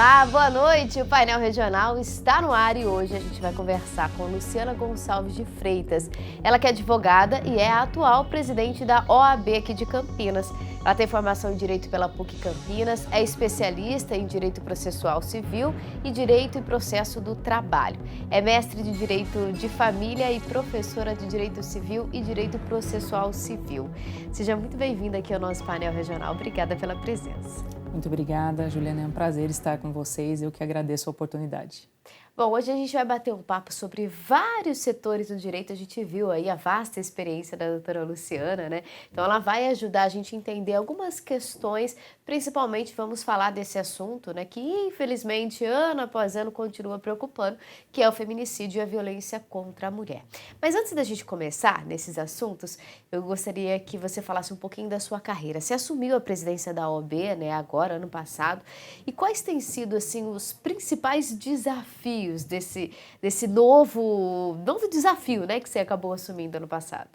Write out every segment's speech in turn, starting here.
Olá, boa noite! O Painel Regional está no ar e hoje a gente vai conversar com Luciana Gonçalves de Freitas. Ela que é advogada e é a atual presidente da OAB aqui de Campinas. Ela tem formação em Direito pela PUC Campinas, é especialista em Direito Processual Civil e Direito e Processo do Trabalho. É mestre de Direito de Família e professora de Direito Civil e Direito Processual Civil. Seja muito bem-vinda aqui ao nosso Painel Regional. Obrigada pela presença. Muito obrigada, Juliana. É um prazer estar com vocês. Eu que agradeço a oportunidade. Bom, hoje a gente vai bater um papo sobre vários setores do direito. A gente viu aí a vasta experiência da doutora Luciana, né? Então ela vai ajudar a gente a entender algumas questões, principalmente vamos falar desse assunto, né? Que infelizmente ano após ano continua preocupando, que é o feminicídio e a violência contra a mulher. Mas antes da gente começar nesses assuntos, eu gostaria que você falasse um pouquinho da sua carreira. Você assumiu a presidência da OAB, né? Agora, ano passado. E quais têm sido, assim, os principais desafios desse novo desafio, né, que você acabou assumindo ano passado?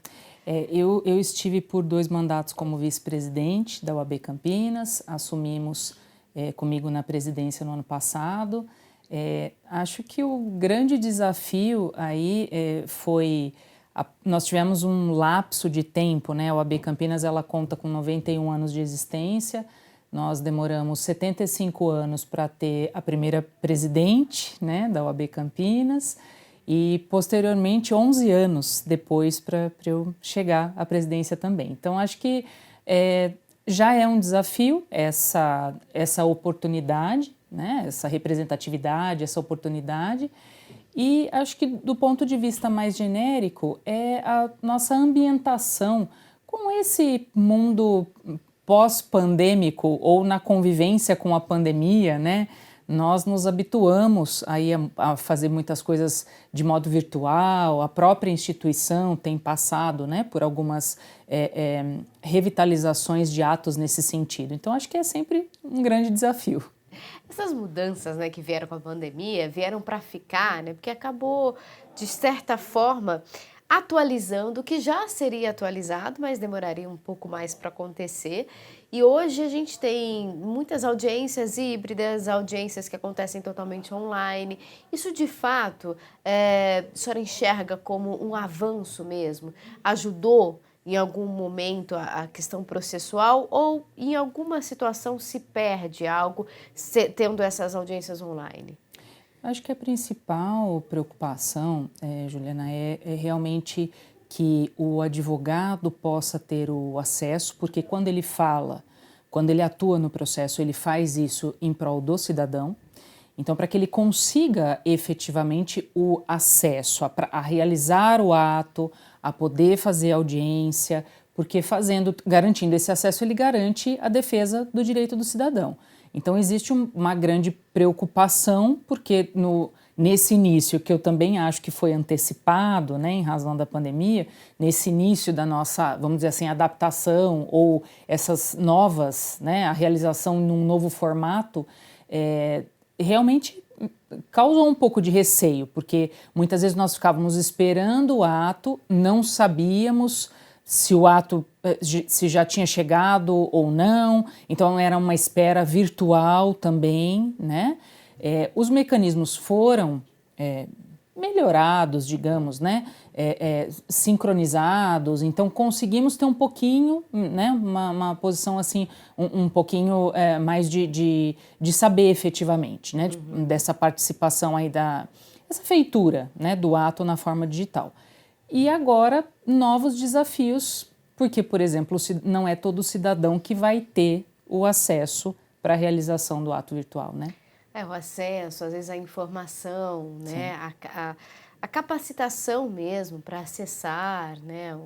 Eu estive por 2 mandatos como vice-presidente da OAB Campinas, assumimos comigo na presidência no ano passado. Acho que o grande desafio aí foi... Nós tivemos um lapso de tempo, né? A OAB Campinas ela conta com 91 anos de existência. Nós demoramos 75 anos para ter a primeira presidente, né, da OAB Campinas e, posteriormente, 11 anos depois para eu chegar à presidência também. Então, acho que já é um desafio essa oportunidade, né, essa representatividade, essa oportunidade. E acho que, do ponto de vista mais genérico, é a nossa ambientação com esse mundo pós-pandêmico ou na convivência com a pandemia, né? Nós nos habituamos aí a fazer muitas coisas de modo virtual, a própria instituição tem passado, né, por algumas revitalizações de atos nesse sentido. Então, acho que é sempre um grande desafio. Essas mudanças, né, que vieram com a pandemia, vieram para ficar, né, porque acabou, de certa forma, atualizando o que já seria atualizado, mas demoraria um pouco mais para acontecer. E hoje a gente tem muitas audiências híbridas, audiências que acontecem totalmente online. Isso, de fato, a senhora enxerga como um avanço mesmo? Ajudou em algum momento a questão processual ou em alguma situação se perde algo tendo essas audiências online? Acho que a principal preocupação, Juliana, é realmente que o advogado possa ter o acesso, porque quando ele fala, quando ele atua no processo, ele faz isso em prol do cidadão. Então, para que ele consiga efetivamente o acesso a realizar o ato, a poder fazer audiência, porque garantindo esse acesso, ele garante a defesa do direito do cidadão. Então, existe uma grande preocupação, porque nesse início, que eu também acho que foi antecipado, né, em razão da pandemia, nesse início da nossa, vamos dizer assim, adaptação ou essas novas, né, a realização num novo formato, realmente causou um pouco de receio, porque muitas vezes nós ficávamos esperando o ato, não sabíamos se o ato se já tinha chegado ou não, então era uma espera virtual também, né? Os mecanismos foram melhorados, digamos, né? Sincronizados, então conseguimos ter um pouquinho, né? Uma posição assim, um pouquinho mais de saber efetivamente, né? Dessa participação aí essa feitura, né? Do ato na forma digital. E agora, novos desafios, porque, por exemplo, não é todo cidadão que vai ter o acesso para a realização do ato virtual, né? O acesso, às vezes a informação, né? A capacitação mesmo para acessar, né?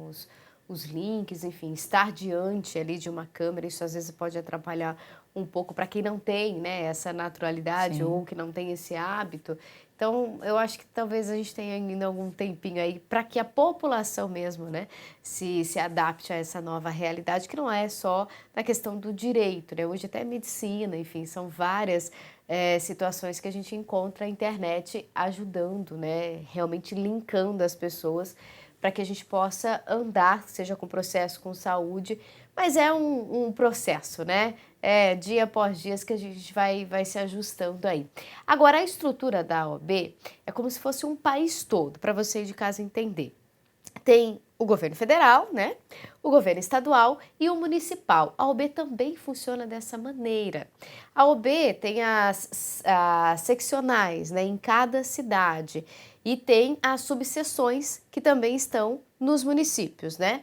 Os links, enfim, estar diante ali de uma câmera, isso às vezes pode atrapalhar um pouco para quem não tem, né, essa naturalidade. Sim. Ou que não tem esse hábito. Então, eu acho que talvez a gente tenha ainda algum tempinho aí para que a população mesmo, né, se adapte a essa nova realidade, que não é só na questão do direito, né? Hoje até medicina, enfim, são várias situações que a gente encontra a internet ajudando, né, realmente linkando as pessoas para que a gente possa andar, seja com processo, com saúde, mas é um processo, né? É dia após dia que a gente vai se ajustando aí. Agora, a estrutura da OAB é como se fosse um país todo, para você de casa entender. Tem o governo federal, né? O governo estadual e o municipal. A OAB também funciona dessa maneira. A OAB tem as seccionais, né, em cada cidade e tem as subseções que também estão nos municípios, né?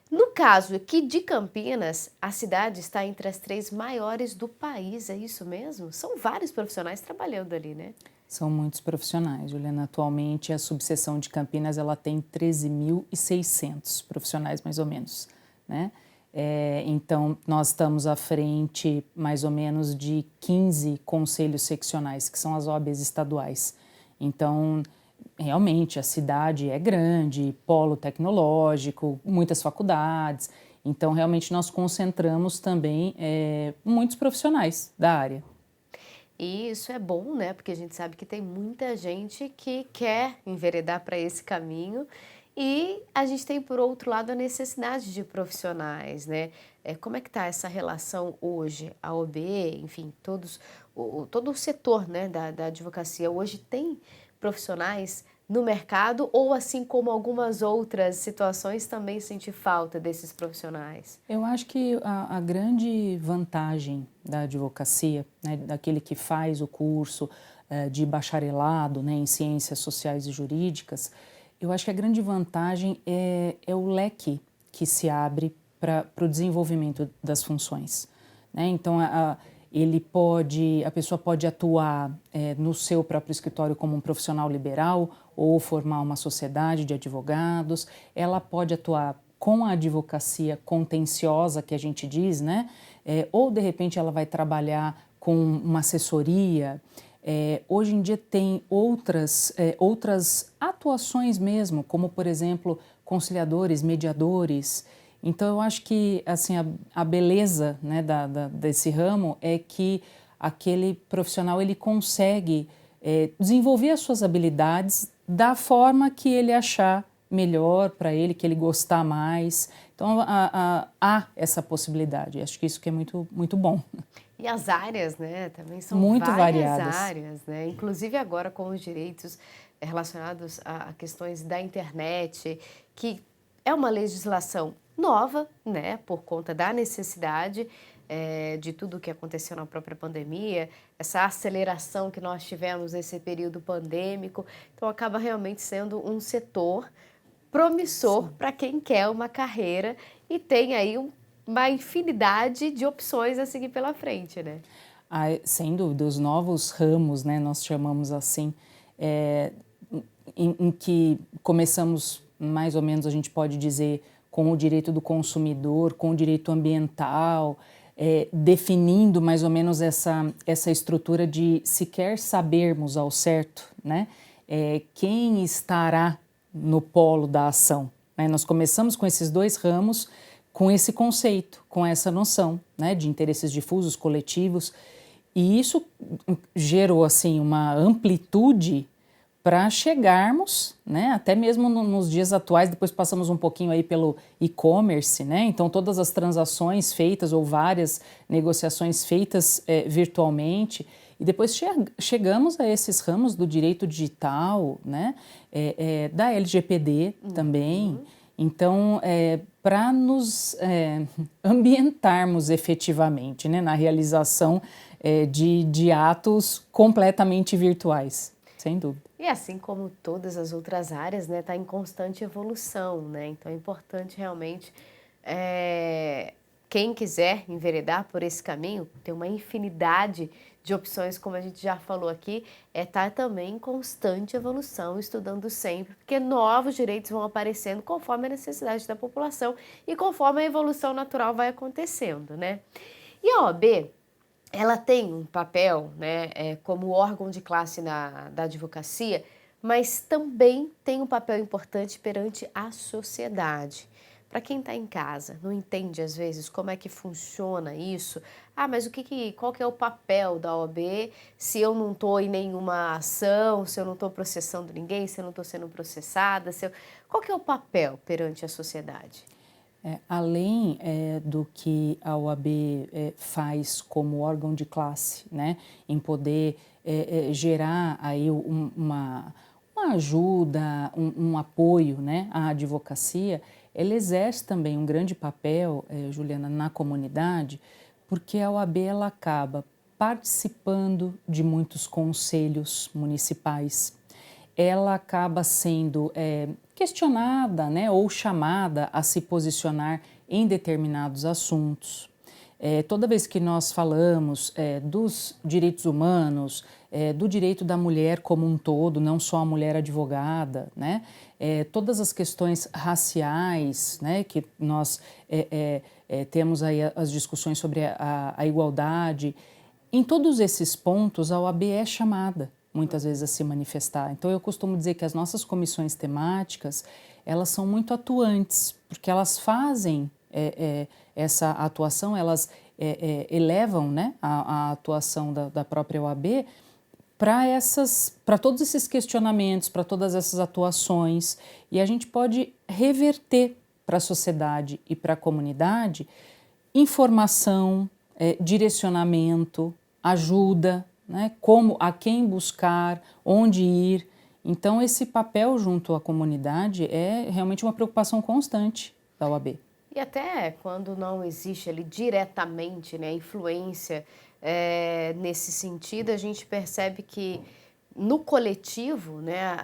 No caso aqui de Campinas, a cidade está entre as 3 maiores do país, é isso mesmo? São vários profissionais trabalhando ali, né? São muitos profissionais, Juliana. Atualmente, a subseção de Campinas ela tem 13.600 profissionais, mais ou menos, né? Então, nós estamos à frente, mais ou menos, de 15 conselhos seccionais, que são as OABs estaduais. Então, realmente, a cidade é grande, polo tecnológico, muitas faculdades. Então, realmente, nós concentramos também muitos profissionais da área. E isso é bom, né? Porque a gente sabe que tem muita gente que quer enveredar para esse caminho e a gente tem, por outro lado, a necessidade de profissionais, né? Como é que está essa relação hoje? A OAB, enfim, todo o setor, né, da advocacia hoje tem profissionais no mercado ou, assim como algumas outras situações, também sente falta desses profissionais? Eu acho que a grande vantagem da advocacia, né, daquele que faz o curso de bacharelado, né, em ciências sociais e jurídicas, eu acho que a grande vantagem é o leque que se abre para o desenvolvimento das funções, né? Então, a pessoa pode atuar no seu próprio escritório como um profissional liberal ou formar uma sociedade de advogados, ela pode atuar com a advocacia contenciosa, que a gente diz, né? Ou, de repente, ela vai trabalhar com uma assessoria. Hoje em dia tem outras atuações mesmo, como, por exemplo, conciliadores, mediadores. Então, eu acho que assim, a beleza, né, desse ramo é que aquele profissional ele consegue desenvolver as suas habilidades da forma que ele achar melhor para ele, que ele gostar mais. Então, há essa possibilidade. Acho que isso que é muito, muito bom. E as áreas, né, também são Muito várias variadas. áreas, né, inclusive agora com os direitos relacionados a questões da internet, que é uma legislação nova, né, por conta da necessidade de tudo o que aconteceu na própria pandemia, essa aceleração que nós tivemos nesse período pandêmico, então acaba realmente sendo um setor promissor para quem quer uma carreira e tem aí uma infinidade de opções a seguir pela frente, né? Sem dúvida, os novos ramos, né, nós chamamos assim, em que começamos mais ou menos, a gente pode dizer, com o direito do consumidor, com o direito ambiental, definindo mais ou menos essa estrutura de sequer sabermos ao certo, né, quem estará no polo da ação, né? Nós começamos com esses dois ramos, com esse conceito, com essa noção, né, de interesses difusos, coletivos, e isso gerou assim uma amplitude para chegarmos, né, até mesmo nos dias atuais, depois passamos um pouquinho aí pelo e-commerce, né, então todas as transações feitas ou várias negociações feitas virtualmente, e depois chegamos a esses ramos do direito digital, né, da LGPD também. Então, para nos ambientarmos efetivamente, né, na realização de atos completamente virtuais, sem dúvida. E assim como todas as outras áreas, né, está em constante evolução, né? Então é importante realmente quem quiser enveredar por esse caminho, tem uma infinidade de opções, como a gente já falou aqui, tá também em constante evolução, estudando sempre, porque novos direitos vão aparecendo conforme a necessidade da população e conforme a evolução natural vai acontecendo, né? E a OAB, ela tem um papel, né, como órgão de classe da advocacia, mas também tem um papel importante perante a sociedade. para quem está em casa, não entende às vezes como é que funciona isso. Ah, mas qual que é o papel da OAB se eu não estou em nenhuma ação, se eu não estou processando ninguém, se eu não estou sendo processada, qual que é o papel perante a sociedade? Além do que a OAB faz como órgão de classe, né, em poder gerar aí uma ajuda, um apoio, né, à advocacia, ela exerce também um grande papel, Juliana, na comunidade, porque a OAB ela acaba participando de muitos conselhos municipais, ela acaba sendo questionada, né, ou chamada a se posicionar em determinados assuntos. Toda vez que nós falamos dos direitos humanos, do direito da mulher como um todo, não só a mulher advogada, né, todas as questões raciais, né, que nós temos aí as discussões sobre a igualdade, em todos esses pontos a OAB é chamada muitas vezes a se manifestar. Então eu costumo dizer que as nossas comissões temáticas, elas são muito atuantes, porque elas fazem essa atuação, elas elevam, né, a atuação da própria OAB para todos esses questionamentos, para todas essas atuações, e a gente pode reverter para a sociedade e para a comunidade informação, direcionamento, ajuda, né? Como, a quem buscar, onde ir. Então, esse papel junto à comunidade é realmente uma preocupação constante da OAB. E até quando não existe ali diretamente, né, influência nesse sentido, a gente percebe que no coletivo, né,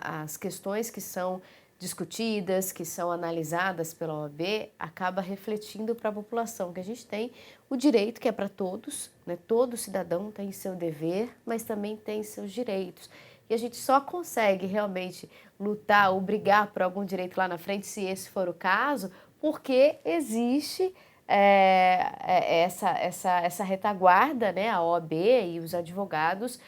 as questões que são discutidas, que são analisadas pela OAB, acaba refletindo para a população, que a gente tem o direito que é para todos, né, todo cidadão tem seu dever, mas também tem seus direitos. E a gente só consegue realmente lutar ou brigar por algum direito lá na frente, se esse for o caso, porque existe essa retaguarda, né, a OAB e os advogados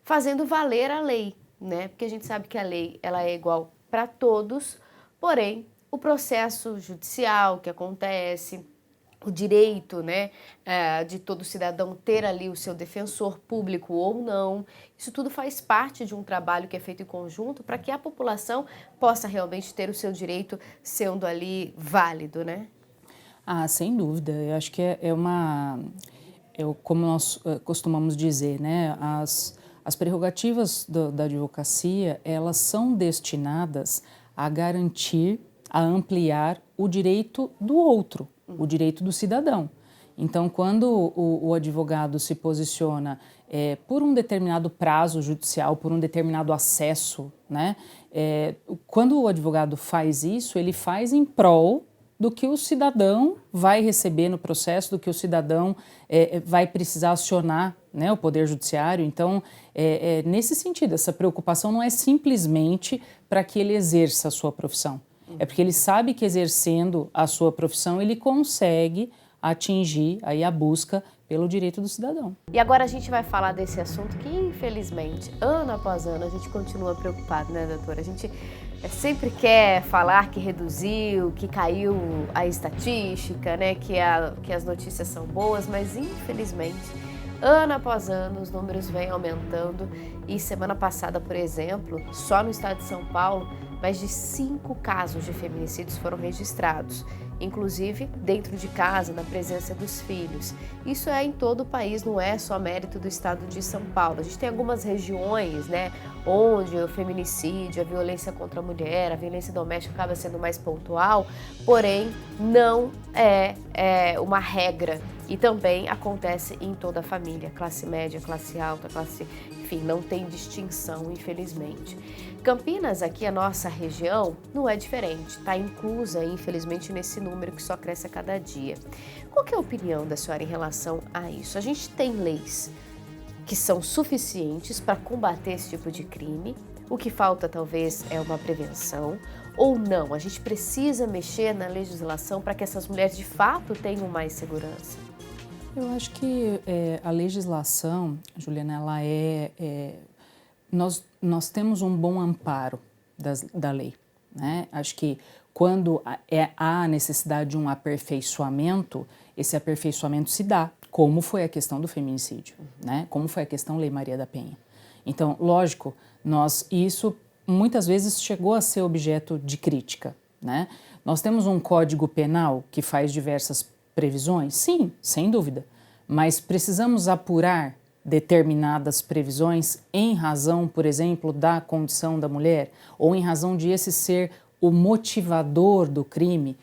fazendo valer a lei, né? Porque a gente sabe que a lei ela é igual para todos, porém o processo judicial que acontece, o direito, né, de todo cidadão ter ali o seu defensor público ou não, isso tudo faz parte de um trabalho que é feito em conjunto para que a população possa realmente ter o seu direito sendo ali válido, né? Ah, sem dúvida. Eu acho que como nós costumamos dizer, né, as prerrogativas da advocacia, elas são destinadas a garantir, a ampliar o direito do outro, o direito do cidadão. Então, quando o advogado se posiciona por um determinado prazo judicial, por um determinado acesso, né, quando o advogado faz isso, ele faz em prol do que o cidadão vai receber no processo, do que o cidadão vai precisar acionar, né, o Poder Judiciário. Então, nesse sentido, essa preocupação não é simplesmente para que ele exerça a sua profissão. É porque ele sabe que exercendo a sua profissão, ele consegue atingir aí a busca pelo direito do cidadão. E agora a gente vai falar desse assunto que, infelizmente, ano após ano, a gente continua preocupado, né, doutora? A gente sempre quer falar que reduziu, que caiu a estatística, né, que as notícias são boas, mas, infelizmente, ano após ano, os números vêm aumentando e semana passada, por exemplo, só no estado de São Paulo, mais de 5 casos de feminicídios foram registrados, inclusive dentro de casa, na presença dos filhos. Isso é em todo o país, não é só mérito do estado de São Paulo. A gente tem algumas regiões, né, onde o feminicídio, a violência contra a mulher, a violência doméstica acaba sendo mais pontual, porém não é uma regra. E também acontece em toda a família, classe média, classe alta, enfim, não tem distinção, infelizmente. Campinas, aqui a nossa região, não é diferente, está inclusa, infelizmente, nesse número que só cresce a cada dia. Qual que é a opinião da senhora em relação a isso? A gente tem leis que são suficientes para combater esse tipo de crime, o que falta talvez é uma prevenção, ou não? A gente precisa mexer na legislação para que essas mulheres de fato tenham mais segurança? Eu acho que a legislação, Juliana, ela nós temos um bom amparo da lei, né? Acho que quando há necessidade de um aperfeiçoamento, esse aperfeiçoamento se dá, como foi a questão do feminicídio, né? Como foi a questão Lei Maria da Penha. Então, lógico, isso muitas vezes chegou a ser objeto de crítica, né? Nós temos um Código Penal que faz diversas previsões? Sim, sem dúvida, mas precisamos apurar determinadas previsões em razão, por exemplo, da condição da mulher ou em razão de esse ser o motivador do crime.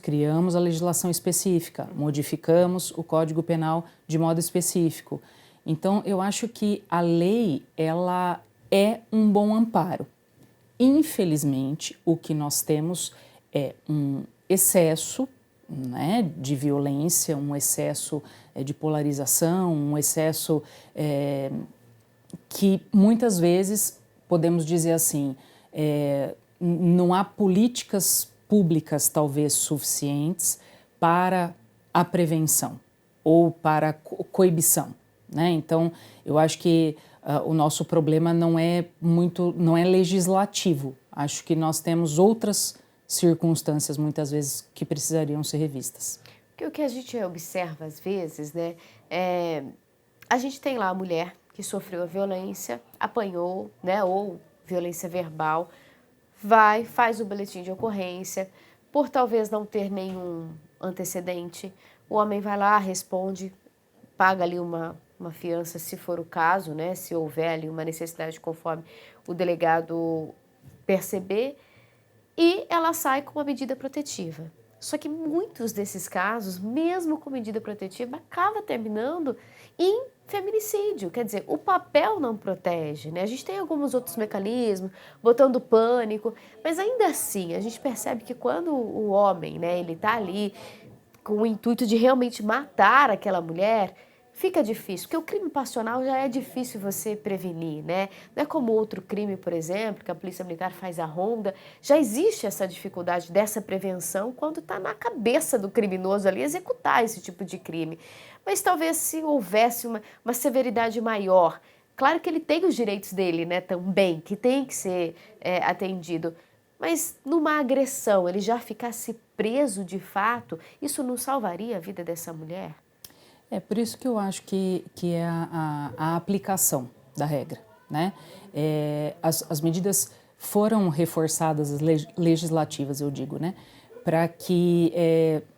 Criamos a legislação específica, modificamos o Código Penal de modo específico. Então, eu acho que a lei, ela é um bom amparo. Infelizmente, o que nós temos é um excesso, né, de violência, um excesso de polarização, um excesso que muitas vezes, podemos dizer assim, não há políticas públicas talvez suficientes para a prevenção ou para a coibição, né? Então, eu acho que o nosso problema não é legislativo. Acho que nós temos outras circunstâncias, muitas vezes, que precisariam ser revistas. Porque o que a gente observa, às vezes, né, a gente tem lá a mulher que sofreu a violência, apanhou, né, ou violência verbal, faz o boletim de ocorrência, por talvez não ter nenhum antecedente, o homem vai lá, responde, paga ali uma fiança, se for o caso, né, se houver ali uma necessidade conforme o delegado perceber, e ela sai com uma medida protetiva. Só que muitos desses casos, mesmo com medida protetiva, acaba terminando em feminicídio. Quer dizer, o papel não protege, né? A gente tem alguns outros mecanismos, botando pânico, mas ainda assim, a gente percebe que quando o homem, né, ele tá ali com o intuito de realmente matar aquela mulher, fica difícil, porque o crime passional já é difícil você prevenir, né? Não é como outro crime, por exemplo, que a polícia militar faz a ronda, já existe essa dificuldade dessa prevenção quando está na cabeça do criminoso ali executar esse tipo de crime. Mas talvez se houvesse uma severidade maior, claro que ele tem os direitos dele, né, também, que tem que ser atendido, mas numa agressão, ele já ficasse preso de fato, isso não salvaria a vida dessa mulher? É por isso que eu acho que é a aplicação da regra, né? As medidas foram reforçadas, as legislativas, eu digo, né? Para que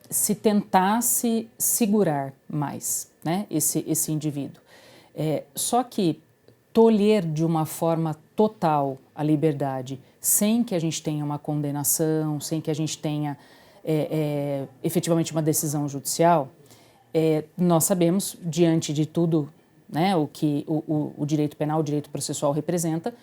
se tentasse segurar mais, né? Esse indivíduo. Só que tolher de uma forma total a liberdade, sem que a gente tenha uma condenação, sem que a gente tenha efetivamente uma decisão judicial, nós sabemos, diante de tudo, né, o que o direito penal, o direito processual representa,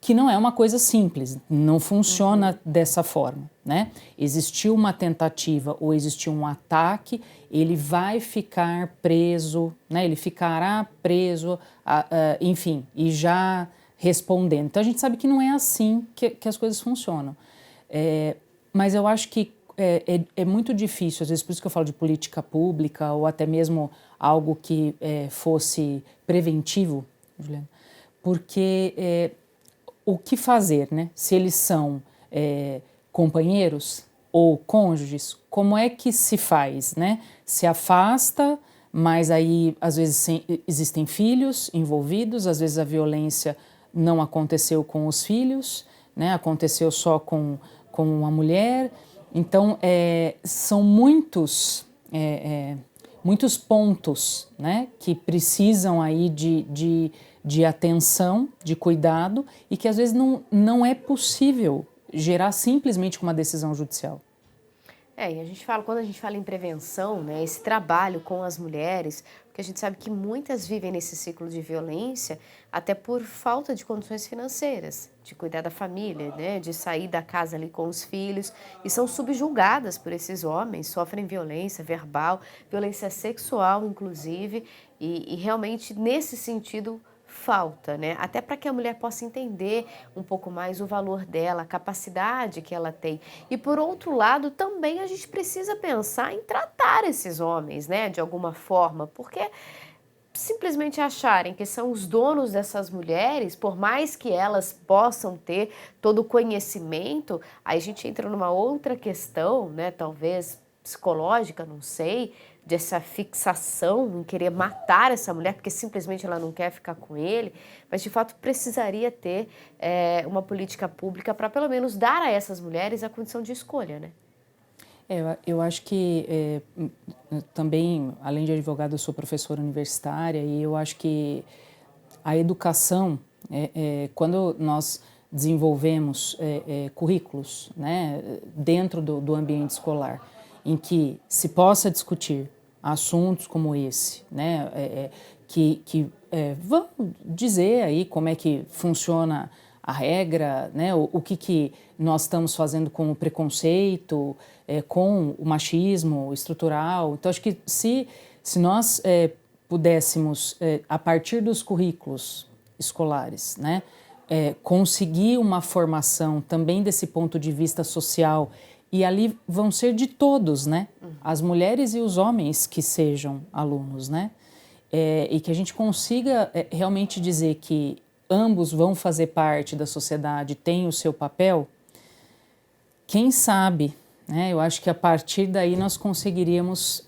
que não é uma coisa simples, não funciona dessa forma, né? Existiu uma tentativa ou existiu um ataque, ele vai ficar preso, né? Ele ficará preso, enfim, e já respondendo. Então a gente sabe que não é assim que as coisas funcionam. Mas eu acho que é muito difícil, às vezes por isso que eu falo de política pública ou até mesmo algo que fosse preventivo, Juliana, porque o que fazer, né? Se eles são companheiros ou cônjuges, como é que se faz, né? Se afasta, mas aí às vezes existem filhos envolvidos, às vezes a violência não aconteceu com os filhos, né? Aconteceu só com a mulher. Então, são muitos pontos, né, que precisam aí de atenção, de cuidado e que às vezes não é possível gerar simplesmente com uma decisão judicial. E quando a gente fala em prevenção, né, esse trabalho com as mulheres, porque a gente sabe que muitas vivem nesse ciclo de violência até por falta de condições financeiras, de cuidar da família, né, de sair da casa ali com os filhos e são subjugadas por esses homens, sofrem violência verbal, violência sexual inclusive, e realmente nesse sentido falta, né? Até para que a mulher possa entender um pouco mais o valor dela, a capacidade que ela tem. E por outro lado, também a gente precisa pensar em tratar esses homens, né, de alguma forma, porque simplesmente acharem que são os donos dessas mulheres, por mais que elas possam ter todo o conhecimento, aí a gente entra numa outra questão, né, talvez psicológica, não sei, dessa fixação em querer matar essa mulher porque simplesmente ela não quer ficar com ele, mas de fato precisaria ter uma política pública para pelo menos dar a essas mulheres a condição de escolha, né? Eu acho que também, além de advogada, eu sou professora universitária e eu acho que a educação, quando nós desenvolvemos currículos, né, dentro do ambiente escolar, em que se possa discutir assuntos como esse, né, que vão dizer aí como é que funciona a regra, né, o que nós estamos fazendo com o preconceito, com o machismo estrutural. Então, acho que se nós pudéssemos, a partir dos currículos escolares, né, conseguir uma formação também desse ponto de vista social, e ali vão ser de todos, né, as mulheres e os homens que sejam alunos, né, e que a gente consiga realmente dizer que ambos vão fazer parte da sociedade, têm o seu papel, quem sabe, né, eu acho que a partir daí nós conseguiríamos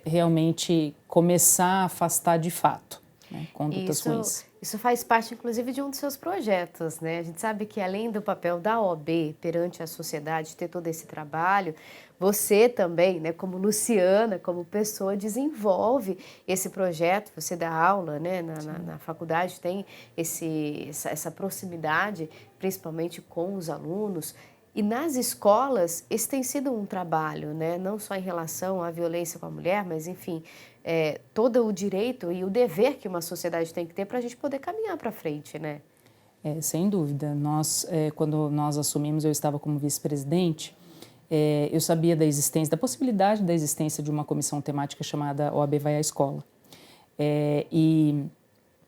realmente começar a afastar de fato, né, condutas ruins. Isso faz parte, inclusive, de um dos seus projetos, né? A gente sabe que além do papel da OAB perante a sociedade, ter todo esse trabalho, você também, né, como Luciana, como pessoa, desenvolve esse projeto, você dá aula, né, na faculdade, tem essa proximidade, principalmente com os alunos. E nas escolas, esse tem sido um trabalho, né? Não só em relação à violência com a mulher, mas, enfim, todo o direito e o dever que uma sociedade tem que ter para a gente poder caminhar para frente, né? Sem dúvida. Nós, quando nós assumimos, eu estava como vice-presidente, eu sabia da existência, da possibilidade da existência de uma comissão temática chamada OAB Vai à Escola. E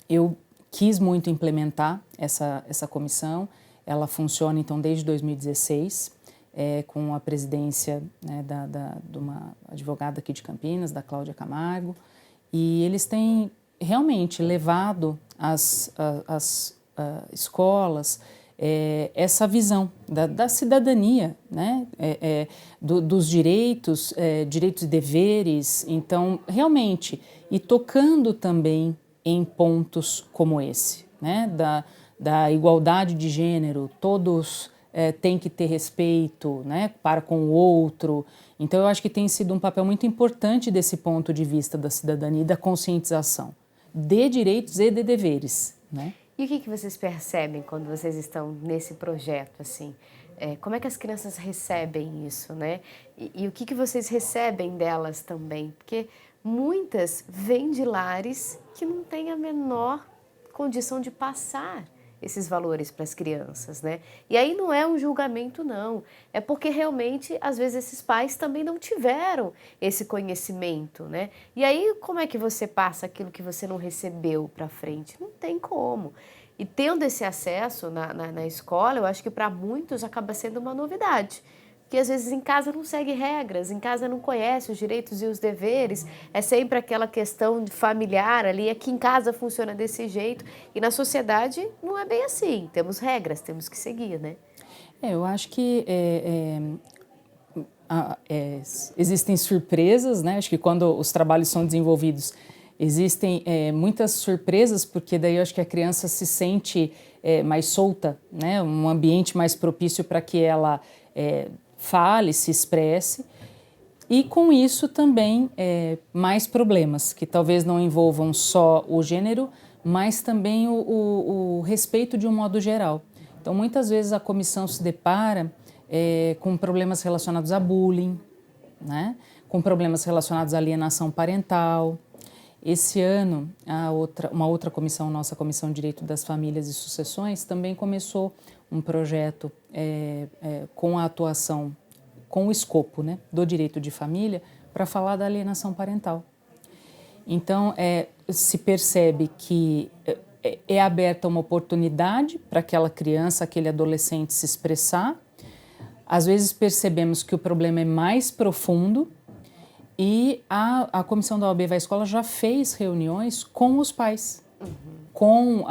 eu quis muito implementar essa comissão. Ela funciona, então, desde 2016, com a presidência, né, de uma advogada aqui de Campinas, da Cláudia Camargo, e eles têm realmente levado às escolas essa visão da cidadania, né, dos direitos, direitos e deveres, então, realmente, e tocando também em pontos como esse, né, da igualdade de gênero, todos têm que ter respeito, né, para com o outro. Então, eu acho que tem sido um papel muito importante desse ponto de vista da cidadania e da conscientização de direitos e de deveres, né? E o que vocês percebem quando vocês estão nesse projeto, assim? Como é que as crianças recebem isso, né? E o que vocês recebem delas também? Porque muitas vêm de lares que não têm a menor condição de passar esses valores para as crianças, né? E aí não é um julgamento, não. É porque realmente, às vezes, esses pais também não tiveram esse conhecimento, né? E aí, como é que você passa aquilo que você não recebeu para frente? Não tem como. E tendo esse acesso na escola, eu acho que para muitos acaba sendo uma novidade. Porque às vezes em casa não segue regras, em casa não conhece os direitos e os deveres, é sempre aquela questão familiar ali, aqui em casa funciona desse jeito, e na sociedade não é bem assim, temos regras, temos que seguir, né? Eu acho que existem surpresas, né? Acho que quando os trabalhos são desenvolvidos, existem muitas surpresas, porque daí eu acho que a criança se sente mais solta, né? Um ambiente mais propício para que ela fale, se expresse, e com isso também mais problemas, que talvez não envolvam só o gênero, mas também o respeito de um modo geral. Então, muitas vezes a comissão se depara com problemas relacionados a bullying, né? Com problemas relacionados à alienação parental. Esse ano, uma outra comissão, nossa Comissão de Direito das Famílias e Sucessões, também começou um projeto com a atuação, com o escopo, né, do direito de família, para falar da alienação parental. Então, se percebe que é aberta uma oportunidade para aquela criança, aquele adolescente se expressar. Às vezes percebemos que o problema é mais profundo E a comissão da OAB Vai Escola já fez reuniões com os pais, com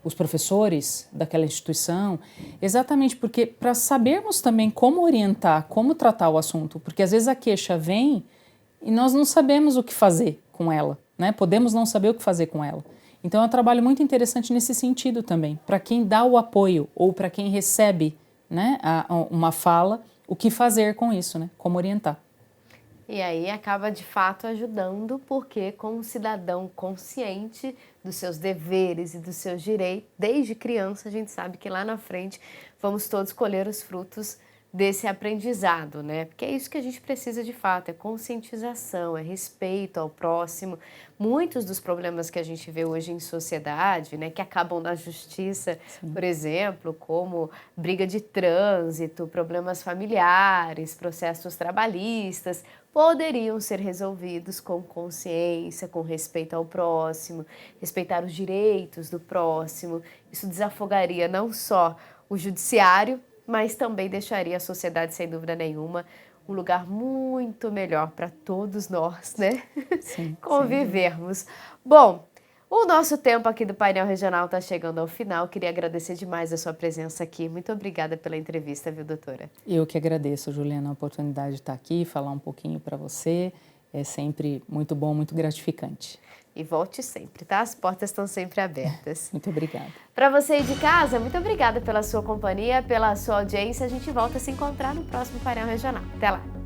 os professores daquela instituição, exatamente porque para sabermos também como orientar, como tratar o assunto, porque às vezes a queixa vem e nós não sabemos o que fazer com ela, né? Podemos não saber o que fazer com ela. Então é um trabalho muito interessante nesse sentido também, para quem dá o apoio ou para quem recebe, né, uma fala, o que fazer com isso, né? Como orientar. E aí acaba de fato ajudando, porque como um cidadão consciente dos seus deveres e dos seus direitos, desde criança a gente sabe que lá na frente vamos todos colher os frutos desse aprendizado, né? Porque é isso que a gente precisa de fato, é conscientização, é respeito ao próximo. Muitos dos problemas que a gente vê hoje em sociedade, né, que acabam na justiça, por exemplo, como briga de trânsito, problemas familiares, processos trabalhistas, poderiam ser resolvidos com consciência, com respeito ao próximo, respeitar os direitos do próximo. Isso desafogaria não só o judiciário, mas também deixaria a sociedade, sem dúvida nenhuma, um lugar muito melhor para todos nós, né? Sim, Convivermos. Bom, o nosso tempo aqui do painel regional está chegando ao final. Queria agradecer demais a sua presença aqui. Muito obrigada pela entrevista, viu, doutora? Eu que agradeço, Juliana, a oportunidade de estar aqui, falar um pouquinho para você. É sempre muito bom, muito gratificante. E volte sempre, tá? As portas estão sempre abertas. Muito obrigada. Para você aí de casa, muito obrigada pela sua companhia, pela sua audiência. A gente volta a se encontrar no próximo painel regional. Até lá!